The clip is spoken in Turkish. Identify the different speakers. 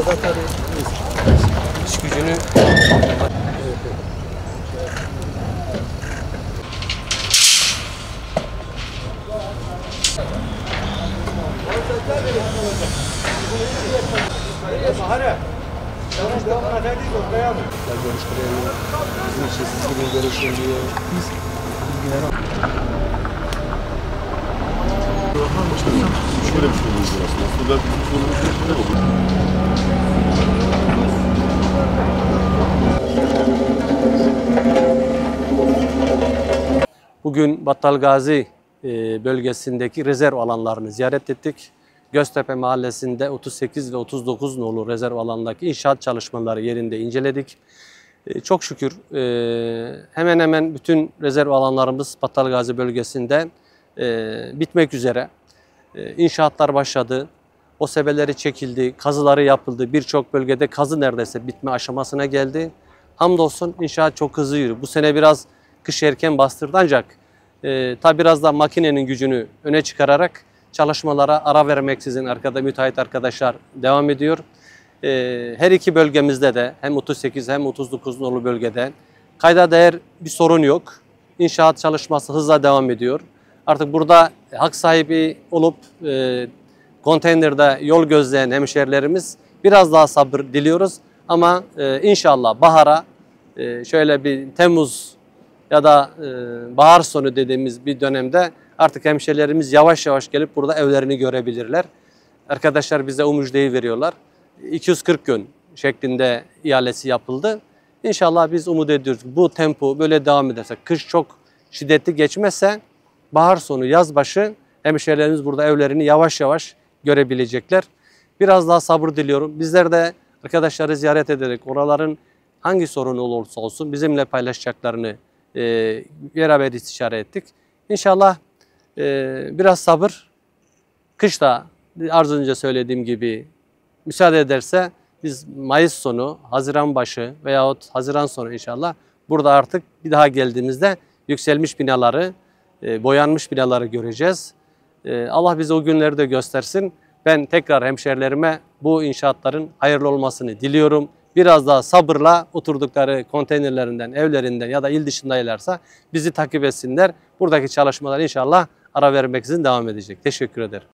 Speaker 1: da tabii iş gücünü görüştürelim. Bizim için sizin görüşün diyor. Biz bilgiler
Speaker 2: Şöyle bir sorunumuz var aslında. Aslında bizim sorunumuz ne olur?
Speaker 1: Bugün Battalgazi bölgesindeki rezerv alanlarını ziyaret ettik. Göztepe Mahallesi'nde 38 ve 39 nolu rezerv alanındaki inşaat çalışmaları yerinde inceledik. Çok şükür hemen hemen bütün rezerv alanlarımız Battalgazi bölgesinde bitmek üzere. İnşaatlar başladı, o sebeleri çekildi, kazıları yapıldı. Birçok bölgede kazı neredeyse bitme aşamasına geldi. Hamdolsun inşaat çok hızlı yürüyor. Bu sene biraz kış erken bastırdı ancak tabi biraz da makinenin gücünü öne çıkararak çalışmalara ara vermeksizin müteahhit arkadaşlar devam ediyor. Her iki bölgemizde de hem 38 hem 39 nolu bölgede kayda değer bir sorun yok. İnşaat çalışması hızla devam ediyor. Artık burada hak sahibi olup konteynerde yol gözleyen hemşerilerimiz biraz daha sabır diliyoruz. Ama inşallah bahara şöyle bir Temmuz ya da bahar sonu dediğimiz bir dönemde artık hemşerilerimiz yavaş yavaş gelip burada evlerini görebilirler. Arkadaşlar bize o müjdeyi veriyorlar. 240 gün şeklinde ihalesi yapıldı. İnşallah biz umut ediyoruz. Bu tempo böyle devam ederse, kış çok şiddetli geçmezse bahar sonu, yaz başı hemşerilerimiz burada evlerini yavaş yavaş görebilecekler. Biraz daha sabır diliyorum. Bizler de arkadaşları ziyaret ederek oraların hangi sorunu olursa olsun bizimle paylaşacaklarını beraber istişare ettik. İnşallah biraz sabır, kışta az önce söylediğim gibi müsaade ederse biz Mayıs sonu, Haziran başı veyahut Haziran sonu inşallah burada artık bir daha geldiğimizde yükselmiş binaları, boyanmış binaları göreceğiz. Allah bize o günleri de göstersin. Ben tekrar hemşerilerime bu inşaatların hayırlı olmasını diliyorum. Biraz daha sabırla oturdukları konteynerlerinden, evlerinden ya da il dışındaylarsa bizi takip etsinler. Buradaki çalışmalar inşallah ara vermeksizin devam edecek. Teşekkür ederim.